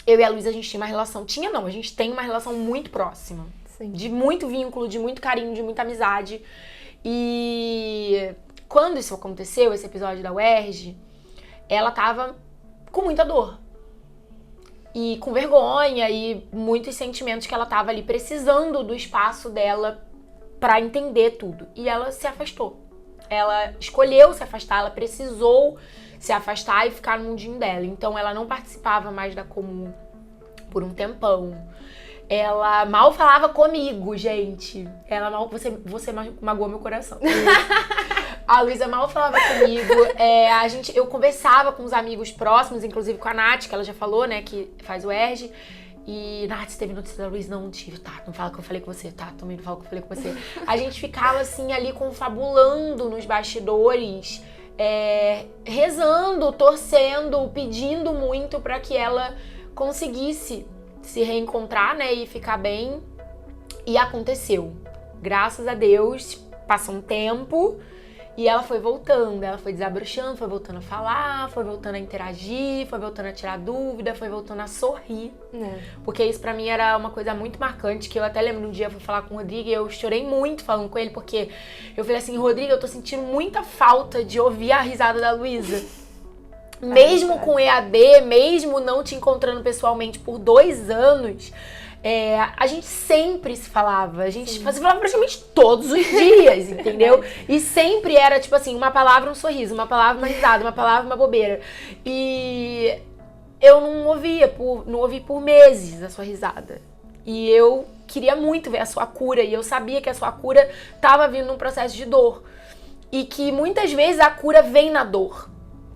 eu e a Luísa, a gente tinha uma relação... Tinha não, a gente tem uma relação muito próxima. Sim. De muito vínculo, de muito carinho, de muita amizade. E quando isso aconteceu, esse episódio da UERJ, ela tava com muita dor. E com vergonha e muitos sentimentos que ela tava ali precisando do espaço dela pra entender tudo. E ela se afastou. Ela escolheu se afastar, ela precisou se afastar e ficar no mundinho dela. Então ela não participava mais da Comum por um tempão. Ela mal falava comigo, gente. Ela mal... Você magoou meu coração. A Luísa mal falava comigo. Eu conversava com os amigos próximos, inclusive com a Nath, que ela já falou, né, que faz o UERJ. E, Nath, você teve notícia da Luísa? Não tive. Tá, não fala que eu falei com você. Tá, também não fala que eu falei com você. A gente ficava, assim, ali confabulando nos bastidores, rezando, torcendo, pedindo muito pra que ela conseguisse se reencontrar, né, e ficar bem. E aconteceu. Graças a Deus, passou um tempo e ela foi voltando, ela foi desabrochando, foi voltando a falar, foi voltando a interagir, foi voltando a tirar dúvida, foi voltando a sorrir. Porque isso pra mim era uma coisa muito marcante, que eu até lembro um dia, eu fui falar com o Rodrigo e eu chorei muito falando com ele, porque eu falei assim, Rodrigo, eu tô sentindo muita falta de ouvir a risada da Luísa. Mesmo com EAD, mesmo não te encontrando pessoalmente por 2 anos, a gente sempre se falava. A gente se falava praticamente todos os dias, entendeu? E sempre era, tipo assim, uma palavra, um sorriso, uma palavra, uma risada, uma palavra, uma bobeira. E eu não ouvi por meses a sua risada. E eu queria muito ver a sua cura, e eu sabia que a sua cura tava vindo num processo de dor. E que muitas vezes a cura vem na dor.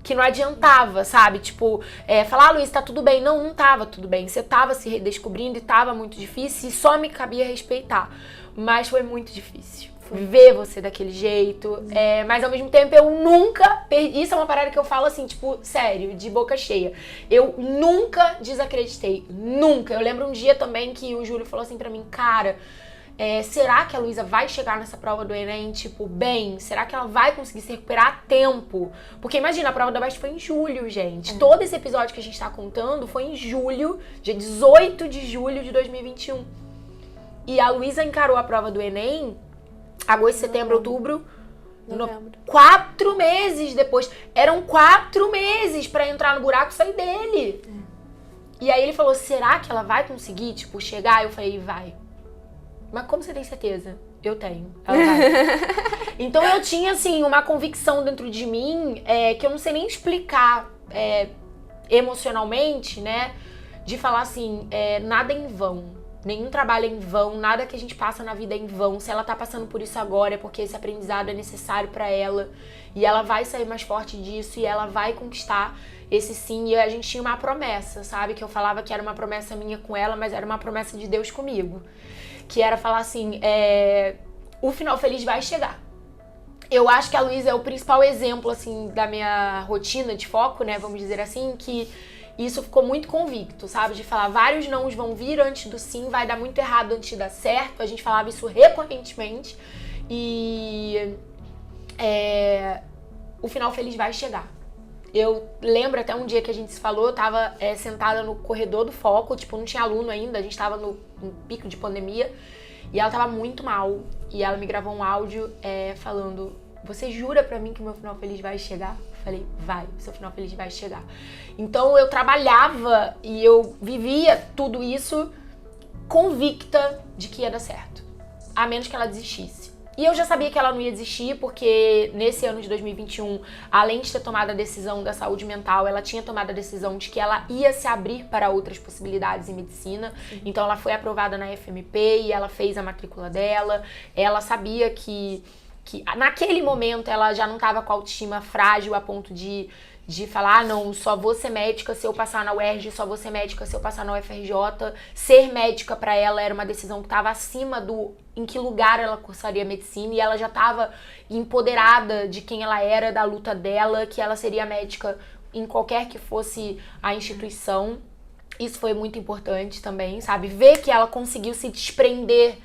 Que não adiantava, sabe? Tipo, falar, Luiz, tá tudo bem. Não tava tudo bem. Você tava se redescobrindo e tava muito difícil e só me cabia respeitar. Mas foi muito difícil ver você daquele jeito. Mas ao mesmo tempo eu nunca perdi. Isso é uma parada que eu falo assim, tipo, sério, de boca cheia. Eu nunca desacreditei. Nunca. Eu lembro um dia também que o Júlio falou assim pra mim, cara... será que a Luísa vai chegar nessa prova do Enem, tipo, bem? Será que ela vai conseguir se recuperar a tempo? Porque imagina, a prova da Best foi em julho, gente. Todo esse episódio que a gente tá contando foi em julho, dia 18 de julho de 2021. E a Luísa encarou a prova do Enem, agosto, setembro, outubro, Novembro. 4 meses depois. Eram 4 meses pra entrar no buraco e sair dele. E aí ele falou, será que ela vai conseguir, tipo, chegar? Eu falei, vai. Mas como você tem certeza? Eu tenho. Ela vai. Então eu tinha, assim, uma convicção dentro de mim que eu não sei nem explicar emocionalmente, né? De falar assim, nada é em vão. Nenhum trabalho é em vão, nada que a gente passa na vida é em vão. Se ela tá passando por isso agora é porque esse aprendizado é necessário pra ela. E ela vai sair mais forte disso e ela vai conquistar esse sim. E a gente tinha uma promessa, sabe? Que eu falava que era uma promessa minha com ela, mas era uma promessa de Deus comigo. Que era falar assim, o final feliz vai chegar. Eu acho que a Luísa é o principal exemplo, assim, da minha rotina de foco, né, vamos dizer assim, que isso ficou muito convicto, sabe? De falar, vários nãos vão vir antes do sim, vai dar muito errado antes de dar certo. A gente falava isso recorrentemente. E o final feliz vai chegar. Eu lembro até um dia que a gente se falou, eu tava sentada no corredor do foco, tipo, não tinha aluno ainda, a gente tava no pico de pandemia, e ela tava muito mal, e ela me gravou um áudio falando, você jura pra mim que o meu final feliz vai chegar? Eu falei, vai, o seu final feliz vai chegar. Então eu trabalhava e eu vivia tudo isso convicta de que ia dar certo, a menos que ela desistisse. E eu já sabia que ela não ia desistir, porque nesse ano de 2021, além de ter tomado a decisão da saúde mental, ela tinha tomado a decisão de que ela ia se abrir para outras possibilidades em medicina. Então ela foi aprovada na FMP e ela fez a matrícula dela. Ela sabia que naquele momento ela já não estava com a autoestima frágil a ponto de de falar, não, só vou ser médica se eu passar na UERJ, só vou ser médica se eu passar na UFRJ. Ser médica pra ela era uma decisão que estava acima do em que lugar ela cursaria medicina, e ela já estava empoderada de quem ela era, da luta dela, que ela seria médica em qualquer que fosse a instituição. Isso foi muito importante também, sabe? Ver que ela conseguiu se desprender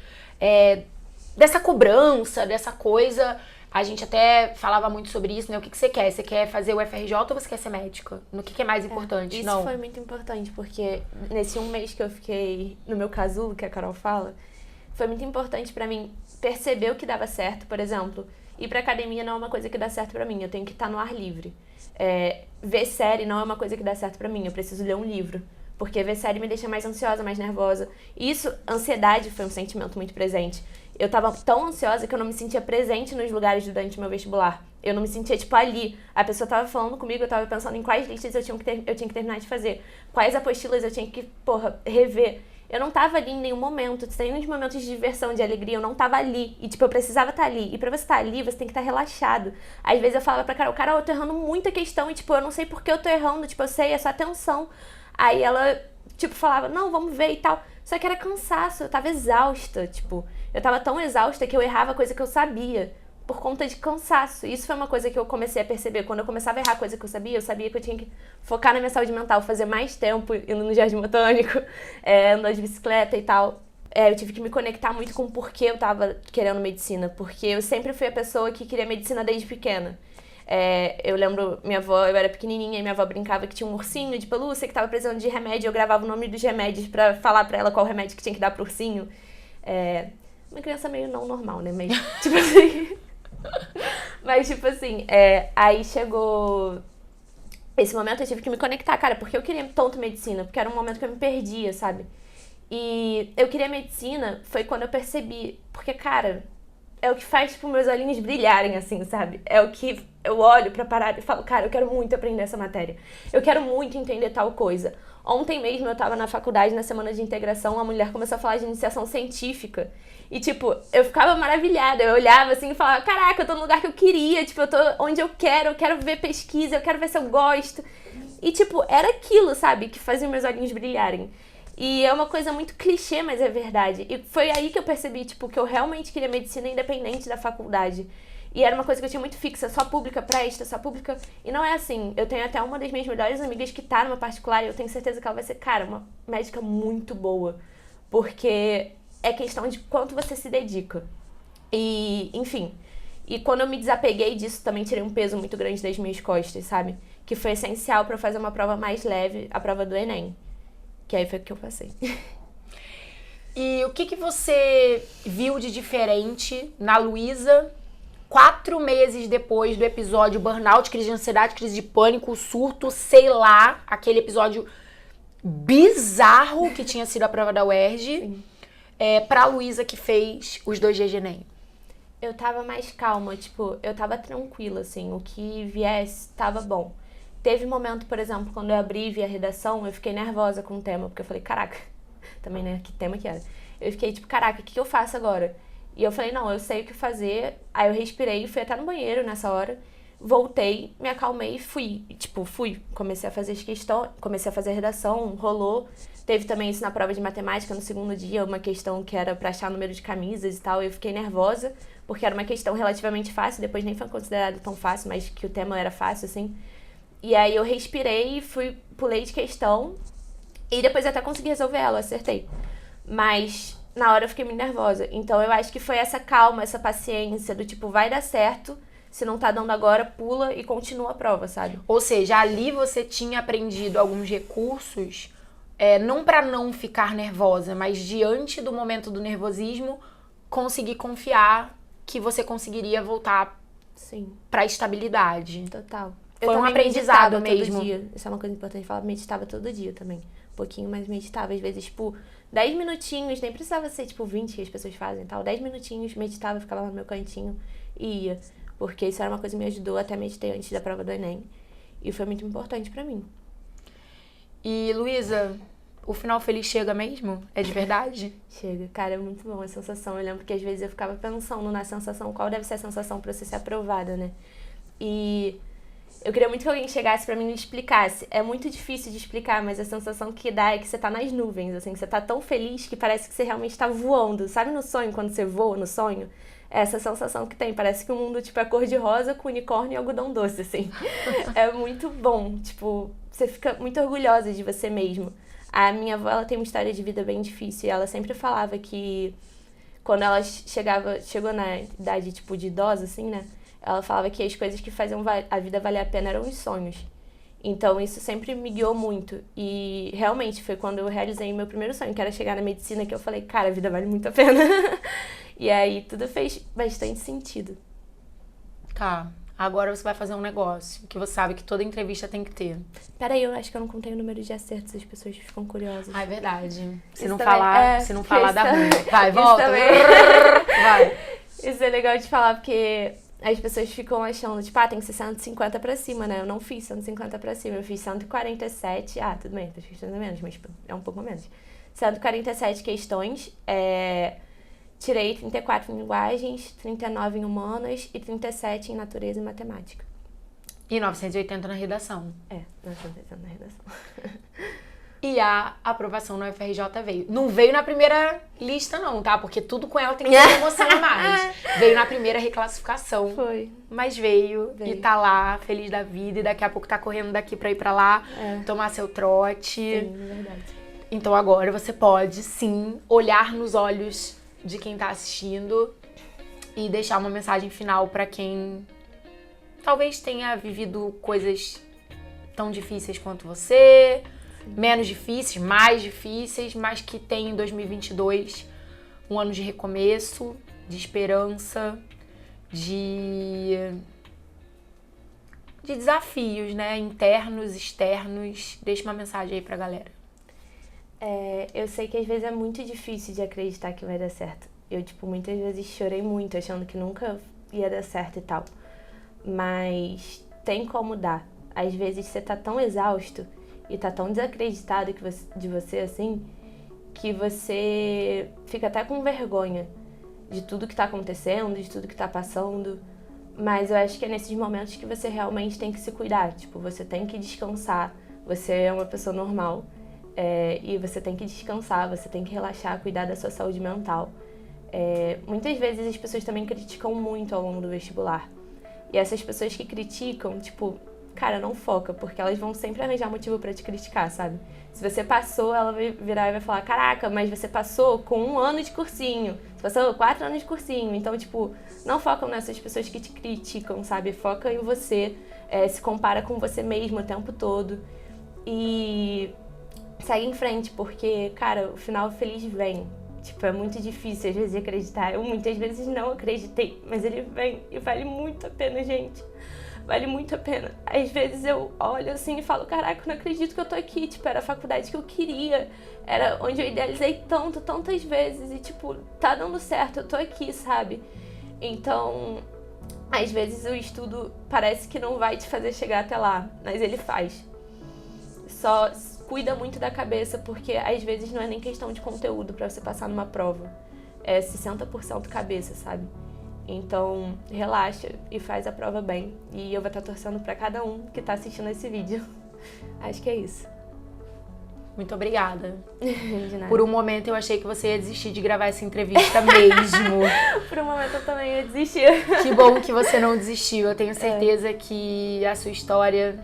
dessa cobrança, dessa coisa. A gente até falava muito sobre isso, né? O que você quer? Você quer fazer o UFRJ ou você quer ser médica? No que é mais importante? Isso foi muito importante, porque nesse 1 mês que eu fiquei no meu casulo, que a Carol fala, foi muito importante pra mim perceber o que dava certo. Por exemplo, ir pra academia não é uma coisa que dá certo pra mim, eu tenho que estar no ar livre. Ver série não é uma coisa que dá certo pra mim, eu preciso ler um livro. Porque ver série me deixa mais ansiosa, mais nervosa. Isso, ansiedade foi um sentimento muito presente. Eu tava tão ansiosa que eu não me sentia presente nos lugares durante o meu vestibular. Eu não me sentia, tipo, ali. A pessoa tava falando comigo, eu tava pensando em quais listas eu tinha que terminar de fazer. Quais apostilas eu tinha que, rever. Eu não tava ali em nenhum momento. Tem uns momentos de diversão, de alegria, eu não tava ali. E, tipo, eu precisava estar ali. E pra você estar ali, você tem que estar relaxado. Às vezes eu falava pra Carol, eu tô errando muita questão. E, tipo, eu não sei por que eu tô errando. Tipo, eu sei, é só atenção. Aí ela, tipo, falava, não, vamos ver e tal. Só que era cansaço, eu tava exausta, tipo. Eu tava tão exausta que eu errava coisa que eu sabia, por conta de cansaço. Isso foi uma coisa que eu comecei a perceber. Quando eu começava a errar coisa que eu sabia que eu tinha que focar na minha saúde mental, fazer mais tempo indo no jardim botânico, andar de bicicleta e tal. Eu tive que me conectar muito com o porquê eu tava querendo medicina, porque eu sempre fui a pessoa que queria medicina desde pequena. Eu lembro, minha avó, eu era pequenininha e minha avó brincava que tinha um ursinho de pelúcia que tava precisando de remédio, eu gravava o nome dos remédios pra falar pra ela qual remédio que tinha que dar pro ursinho. Uma criança meio não normal, né? Mas, tipo assim... Mas, tipo assim, aí chegou esse momento, eu tive que me conectar, cara, porque eu queria tanto medicina, porque era um momento que eu me perdia, sabe? E eu queria medicina, foi quando eu percebi, porque, cara, é o que faz, tipo, meus olhinhos brilharem, assim, sabe? É o que eu olho pra parar e falo, cara, eu quero muito aprender essa matéria. Eu quero muito entender tal coisa. Ontem mesmo eu tava na faculdade, na semana de integração, a mulher começou a falar de iniciação científica. E, tipo, eu ficava maravilhada. Eu olhava assim e falava, caraca, eu tô no lugar que eu queria, tipo, eu tô onde eu quero ver pesquisa, eu quero ver se eu gosto. E, tipo, era aquilo, sabe, que fazia meus olhinhos brilharem. E é uma coisa muito clichê, mas é verdade. E foi aí que eu percebi, tipo, que eu realmente queria medicina independente da faculdade. E era uma coisa que eu tinha muito fixa, só pública presta, só pública... E não é assim, eu tenho até uma das minhas melhores amigas que tá numa particular e eu tenho certeza que ela vai ser, cara, uma médica muito boa. Porque é questão de quanto você se dedica. E, enfim, e quando eu me desapeguei disso, também tirei um peso muito grande das minhas costas, sabe? Que foi essencial pra eu fazer uma prova mais leve, a prova do Enem. Que aí foi o que eu passei. E o que você viu de diferente na Luísa 4 meses depois do episódio burnout, crise de ansiedade, crise de pânico, surto, sei lá, aquele episódio bizarro que tinha sido a prova da UERJ, pra Luísa que fez os 2 dias de Enem? Eu tava mais calma, tipo, eu tava tranquila, assim, o que viesse tava bom. Teve um momento, por exemplo, quando eu abri e vi a redação, eu fiquei nervosa com o tema, porque eu falei, caraca, também, né, que tema que era? Eu fiquei tipo, caraca, o que eu faço agora? E eu falei, não, eu sei o que fazer. Aí eu respirei, fui até no banheiro nessa hora, voltei, me acalmei e fui. Comecei a fazer questão, comecei a fazer redação, rolou. Teve também isso na prova de matemática, no segundo dia, uma questão que era pra achar número de camisas e tal. Eu fiquei nervosa, porque era uma questão relativamente fácil, depois nem foi considerado tão fácil, mas que o tema era fácil, assim. E aí eu respirei, pulei de questão, e depois até consegui resolver ela, acertei. Mas na hora eu fiquei muito nervosa. Então eu acho que foi essa calma, essa paciência do tipo, vai dar certo, se não tá dando agora, pula e continua a prova, sabe? Ou seja, ali você tinha aprendido alguns recursos, não pra não ficar nervosa, mas diante do momento do nervosismo, conseguir confiar que você conseguiria voltar pra estabilidade. Total. Foi um aprendizado mesmo. Todo dia. Isso é uma coisa importante falar, meditava todo dia também. Um pouquinho, mas meditava. Às vezes, tipo, 10 minutinhos, nem precisava ser, tipo, 20 que as pessoas fazem e tal. 10 minutinhos, meditava, ficava lá no meu cantinho e ia. Porque isso era uma coisa que me ajudou, até meditei antes da prova do Enem. E foi muito importante pra mim. E, Luísa, o final feliz chega mesmo? É de verdade? Chega. Cara, é muito bom a sensação. Eu lembro que às vezes eu ficava pensando na sensação, qual deve ser a sensação pra você ser aprovada, né? E Eu queria muito que alguém chegasse pra mim e me explicasse. É muito difícil de explicar, mas a sensação que dá é que você tá nas nuvens, assim, que você tá tão feliz que parece que você realmente tá voando. Sabe no sonho, quando você voa no sonho? É essa sensação que tem. Parece que o mundo, tipo, é cor-de-rosa com unicórnio e algodão doce, assim. É muito bom, tipo, você fica muito orgulhosa de você mesmo. A minha avó, ela tem uma história de vida bem difícil e ela sempre falava que quando ela chegou na idade, tipo, de idosa, assim, né? Ela falava que as coisas que faziam a vida valer a pena eram os sonhos. Então, isso sempre me guiou muito. E, realmente, foi quando eu realizei meu primeiro sonho, que era chegar na medicina, que eu falei, cara, a vida vale muito a pena. E aí, tudo fez bastante sentido. Tá, agora você vai fazer um negócio que você sabe que toda entrevista tem que ter. Peraí, eu acho que eu não contei o número de acertos, as pessoas ficam curiosas. Ah, é verdade. Se Isso não também, falar, se não falar, dá ruim. Vai, Isso volta. também. Vai. Isso é legal de falar, porque as pessoas ficam achando, tipo, tem que ser 150 pra cima, né? Eu não fiz 150 pra cima, eu fiz 147. Tudo bem, tô esquecendo menos, mas tipo, é um pouco menos. 147 questões, tirei 34 em linguagens, 39 em humanas e 37 em natureza e matemática. E 980 na redação. 980 na redação. E a aprovação no UFRJ veio. Não veio na primeira lista não, tá? Porque tudo com ela tem que ter emoção a mais. Veio na primeira reclassificação. Foi. Mas veio e tá lá, feliz da vida. E daqui a pouco tá correndo daqui pra ir pra lá, tomar seu trote. Sim, é verdade. Então agora você pode, sim, olhar nos olhos de quem tá assistindo e deixar uma mensagem final pra quem talvez tenha vivido coisas tão difíceis quanto você, menos difíceis, mais difíceis, mas que tem em 2022 um ano de recomeço, de esperança, de desafios, né? Internos, externos. Deixa uma mensagem aí pra galera. Eu sei que às vezes é muito difícil de acreditar que vai dar certo. Eu, tipo, muitas vezes chorei muito, achando que nunca ia dar certo e tal. Mas tem como dar. Às vezes você tá tão exausto e tá tão desacreditado de você, assim, que você fica até com vergonha de tudo que tá acontecendo, de tudo que tá passando. Mas eu acho que é nesses momentos que você realmente tem que se cuidar. Tipo, você tem que descansar. Você é uma pessoa normal. E você tem que descansar, você tem que relaxar, cuidar da sua saúde mental. Muitas vezes as pessoas também criticam muito ao longo do vestibular. E essas pessoas que criticam, tipo, cara, não foca, porque elas vão sempre arranjar motivo pra te criticar, sabe? Se você passou, ela vai virar e vai falar, caraca, mas você passou com 1 ano de cursinho, você passou 4 anos de cursinho. Então, tipo, não focam nessas pessoas que te criticam, sabe? Foca em você, se compara com você mesmo o tempo todo. E segue em frente, porque, cara, o final feliz vem. Tipo, é muito difícil às vezes de acreditar. Eu muitas vezes não acreditei, mas ele vem e vale muito a pena, gente. Vale muito a pena. Às vezes eu olho assim e falo, caraca, eu não acredito que eu tô aqui. Tipo, era a faculdade que eu queria. Era onde eu idealizei tantas vezes. E, tipo, tá dando certo, eu tô aqui, sabe? Então, às vezes o estudo parece que não vai te fazer chegar até lá, mas ele faz. Só cuida muito da cabeça, porque às vezes não é nem questão de conteúdo pra você passar numa prova. É 60% cabeça, sabe? Então, relaxa e faz a prova bem. E eu vou estar torcendo pra cada um que tá assistindo esse vídeo. Acho que é isso. Muito obrigada. De nada. Por um momento eu achei que você ia desistir de gravar essa entrevista mesmo. Por um momento eu também ia desistir. Que bom que você não desistiu. Eu tenho certeza que a sua história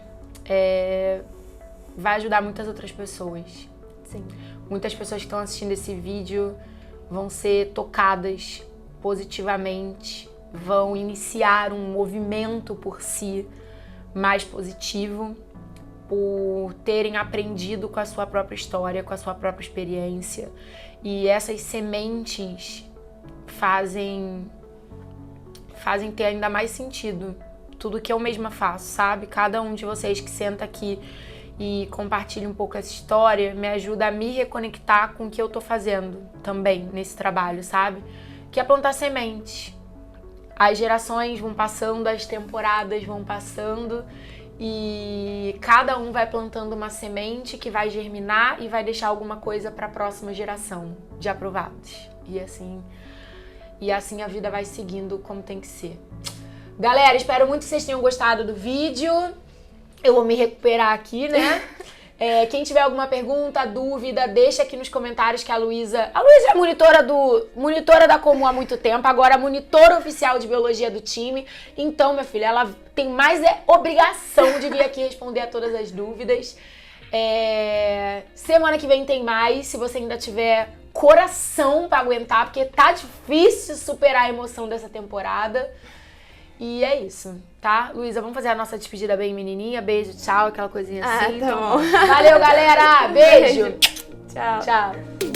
vai ajudar muitas outras pessoas. Sim. Muitas pessoas que estão assistindo esse vídeo vão ser tocadas positivamente, vão iniciar um movimento por si mais positivo, por terem aprendido com a sua própria história, com a sua própria experiência. E essas sementes fazem ter ainda mais sentido tudo que eu mesma faço, sabe? Cada um de vocês que senta aqui e compartilha um pouco essa história me ajuda a me reconectar com o que eu tô fazendo também nesse trabalho, sabe? Que é plantar semente. As gerações vão passando, as temporadas vão passando e cada um vai plantando uma semente que vai germinar e vai deixar alguma coisa para a próxima geração de aprovados. E assim a vida vai seguindo como tem que ser. Galera, espero muito que vocês tenham gostado do vídeo. Eu vou me recuperar aqui, né? Quem tiver alguma pergunta, dúvida, deixa aqui nos comentários que a Luísa é monitora da Comum há muito tempo, agora monitora oficial de biologia do time. Então, minha filha, ela tem mais obrigação de vir aqui responder a todas as dúvidas. Semana que vem tem mais, se você ainda tiver coração pra aguentar, porque tá difícil superar a emoção dessa temporada. E é isso, tá? Luísa, vamos fazer a nossa despedida bem menininha. Beijo, tchau, aquela coisinha assim. Tá bom. Valeu, galera! Beijo! Tchau. Tchau.